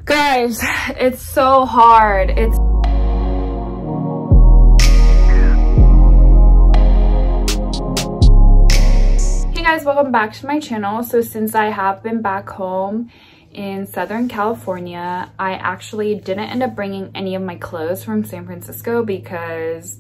Guys, it's so hard. Hey guys, welcome back to my channel. So since I have been back home in Southern California, I actually didn't end up bringing any of my clothes from San Francisco because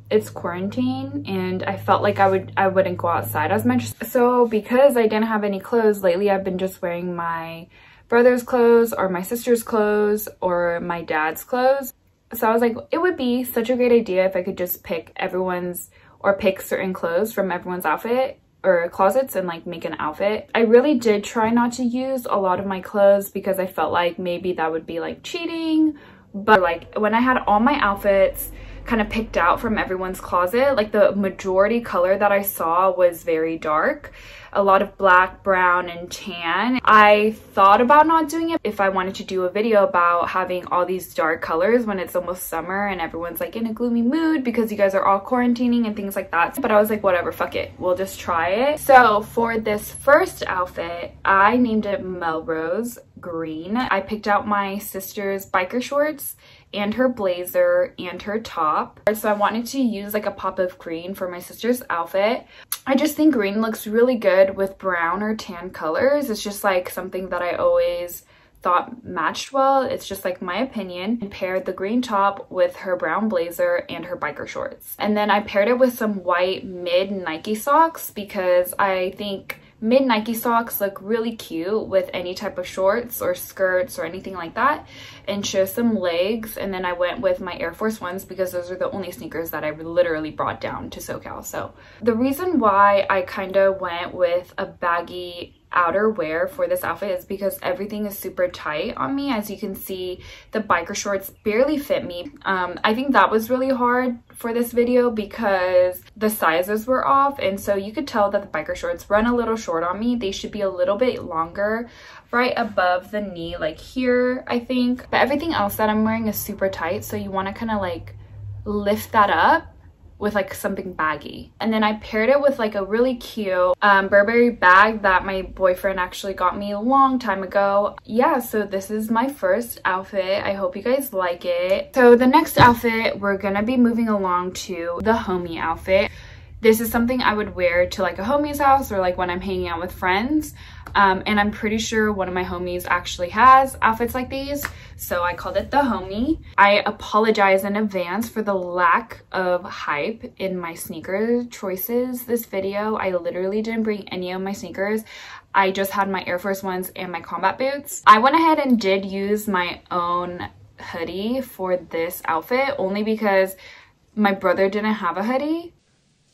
it's quarantine and I felt like I wouldn't go outside as much. So because I didn't have any clothes lately, I've been just wearing my brother's clothes or my sister's clothes or my dad's clothes. So I was like, it would be such a great idea if I could just pick certain clothes from everyone's outfit or closets and like make an outfit. I really did try not to use a lot of my clothes because I felt like maybe that would be like cheating. But like when I had all my outfits kind of picked out from everyone's closet, like the majority color that I saw was very dark, a lot of black, brown, and tan. I thought about not doing it if I wanted to do a video about having all these dark colors when it's almost summer and everyone's like in a gloomy mood because you guys are all quarantining and things like that. But I was like, whatever, fuck it, we'll just try it. So for this first outfit, I named it Melrose Green. I picked out my sister's biker shorts and her blazer and her top. So I wanted to use like a pop of green for my sister's outfit. I just think green looks really good with brown or tan colors. It's just like something that I always thought matched well. It's just like my opinion. And paired the green top with her brown blazer and her biker shorts. And then I paired it with some white mid Nike socks because I think mid Nike socks look really cute with any type of shorts or skirts or anything like that, and show some legs. And then I went with my Air Force Ones because those are the only sneakers that I literally brought down to SoCal. So the reason why I kind of went with a baggy outerwear for this outfit is because everything is super tight on me. As you can see, the biker shorts barely fit me. I think that was really hard for this video because the sizes were off, and so you could tell that the biker shorts run a little short on me. They should be a little bit longer, right above the knee, like here, I think. But everything else that I'm wearing is super tight, so you want to kind of like lift that up with like something baggy. And then I paired it with like a really cute Burberry bag that my boyfriend actually got me a long time ago. Yeah, so this is my first outfit. I hope you guys like it. So the next outfit, we're gonna be moving along to the homie outfit. This is something I would wear to like a homie's house or like when I'm hanging out with friends. And I'm pretty sure one of my homies actually has outfits like these, so I called it the homie. I apologize in advance for the lack of hype in my sneaker choices this video. I literally didn't bring any of my sneakers. I just had my Air Force Ones and my combat boots. I went ahead and did use my own hoodie for this outfit only because my brother didn't have a hoodie.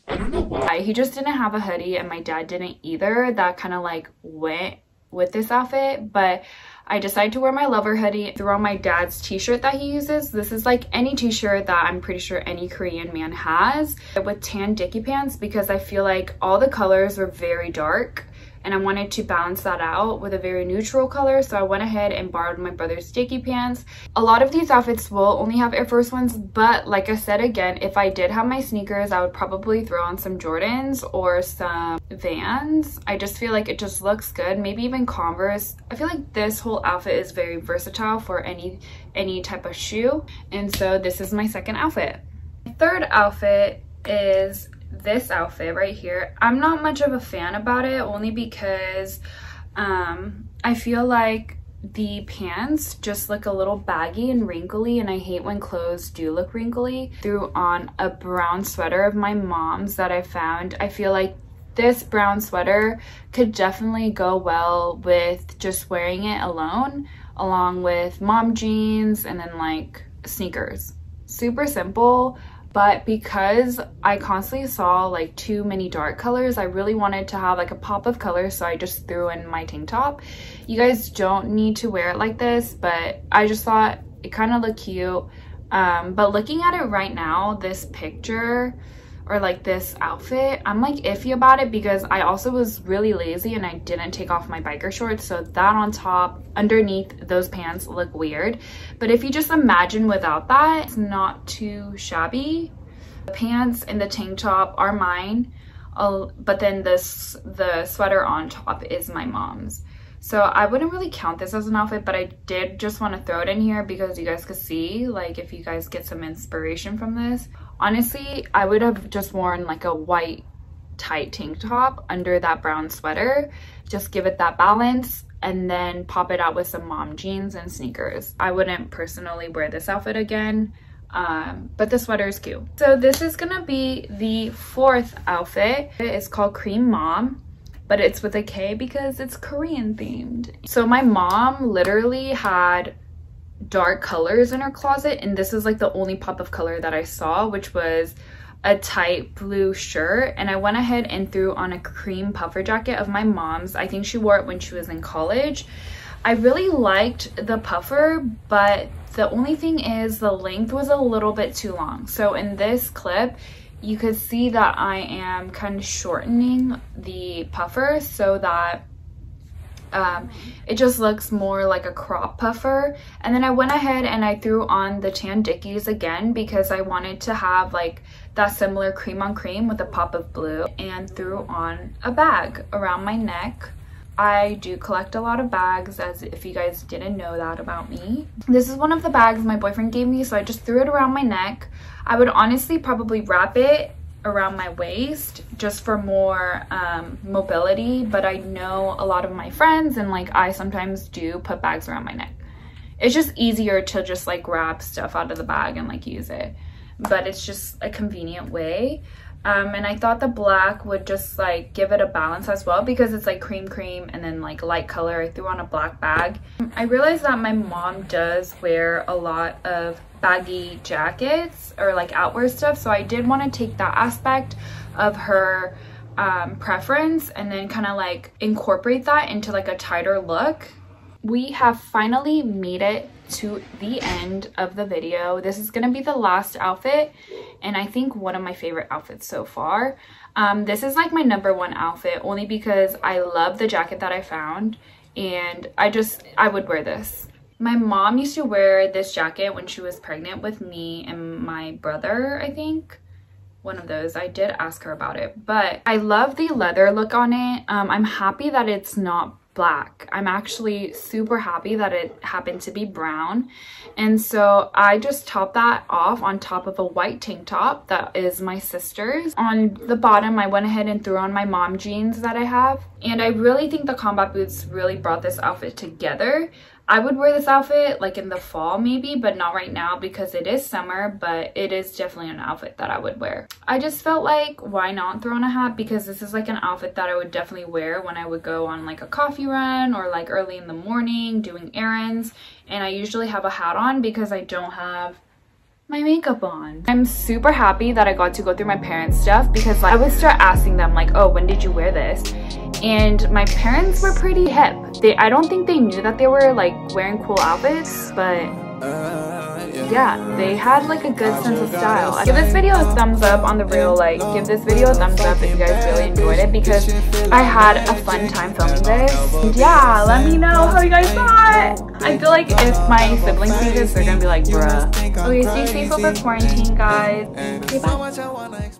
I don't know why. He just didn't have a hoodie and my dad didn't either. That kind of like went with this outfit, but I decided to wear my lover hoodie, threw on my dad's t-shirt that he uses. This is like any t-shirt that I'm pretty sure any Korean man has, with tan dicky pants because I feel like all the colors were very dark and I wanted to balance that out with a very neutral color. So I went ahead and borrowed my brother's dicky pants. A lot of these outfits will only have Air Force Ones, but like I said again, if I did have my sneakers, I would probably throw on some Jordans or some Vans. I just feel like it just looks good. Maybe even Converse. I feel like this whole outfit is very versatile for any type of shoe. And so this is my second outfit. My third outfit is this outfit right here. I'm not much of a fan about it only because I feel like the pants just look a little baggy and wrinkly, and I hate when clothes do look wrinkly. Threw on a brown sweater of my mom's that I found. I feel like this brown sweater could definitely go well with just wearing it alone, along with mom jeans and then like sneakers. Super simple. But because I constantly saw like too many dark colors, I really wanted to have like a pop of color, so I just threw in my tank top. You guys don't need to wear it like this, but I just thought it kind of looked cute. But looking at it right now, this picture or like this outfit, I'm like iffy about it because I also was really lazy and I didn't take off my biker shorts, so that on top underneath those pants look weird. But if you just imagine without that, it's not too shabby. The pants and the tank top are mine, but then the sweater on top is my mom's. So I wouldn't really count this as an outfit, but I did just want to throw it in here because you guys could see, like, if you guys get some inspiration from this. Honestly, I would have just worn like a white tight tank top under that brown sweater. Just give it that balance and then pop it out with some mom jeans and sneakers. I wouldn't personally wear this outfit again, but the sweater is cute. So this is gonna be the fourth outfit. It's called Cream Mom, but it's with a K because it's Korean themed. So my mom literally had dark colors in her closet, and this is like the only pop of color that I saw, which was a tight blue shirt, and I went ahead and threw on a cream puffer jacket of my mom's. I think she wore it when she was in college. I really liked the puffer, but the only thing is the length was a little bit too long. So in this clip, you could see that I am kind of shortening the puffer so that it just looks more like a crop puffer. And then I went ahead and I threw on the tan dickies again because I wanted to have like that similar cream on cream with a pop of blue, and threw on a bag around my neck. I do collect a lot of bags, as if you guys didn't know that about me. This is one of the bags my boyfriend gave me, so I just threw it around my neck. I would honestly probably wrap it around my waist just for more mobility, but I know a lot of my friends and like I sometimes do put bags around my neck. It's just easier to just like grab stuff out of the bag and like use it, but it's just a convenient way. And I thought the black would just like give it a balance as well because it's like cream and then like light color. I threw on a black bag. I realized that my mom does wear a lot of baggy jackets or like outwear stuff, so I did want to take that aspect of her preference and then kind of like incorporate that into like a tighter look. We have finally made it to the end of the video. This is gonna be the last outfit, and I think one of my favorite outfits so far. This is like my #1 outfit, only because I love the jacket that I found, and I would wear this. My mom used to wear this jacket when she was pregnant with me and my brother, I think. One of those. I did ask her about it, but I love the leather look on it. I'm happy that it's not black. I'm actually super happy that it happened to be brown, and so I just topped that off on top of a white tank top that is my sister's. On the bottom, I went ahead and threw on my mom jeans that I have, and I really think the combat boots really brought this outfit together. I would wear this outfit like in the fall maybe, but not right now because it is summer, but it is definitely an outfit that I would wear. I just felt like, why not throw on a hat, because this is like an outfit that I would definitely wear when I would go on like a coffee run or like early in the morning doing errands, and I usually have a hat on because I don't have my makeup on. I'm super happy that I got to go through my parents' stuff because like, I would start asking them like, oh, when did you wear this? And my parents were pretty hip. I don't think they knew that they were like wearing cool outfits, but yeah, they had like a good sense of style. Give this video a thumbs up on the reel, like give this video a thumbs up if you guys really enjoyed it because I had a fun time filming this. And yeah, let me know how you guys thought. I feel like if my siblings see this, they're gonna be like, bruh. Okay, stay safe over quarantine, guys. Okay, bye.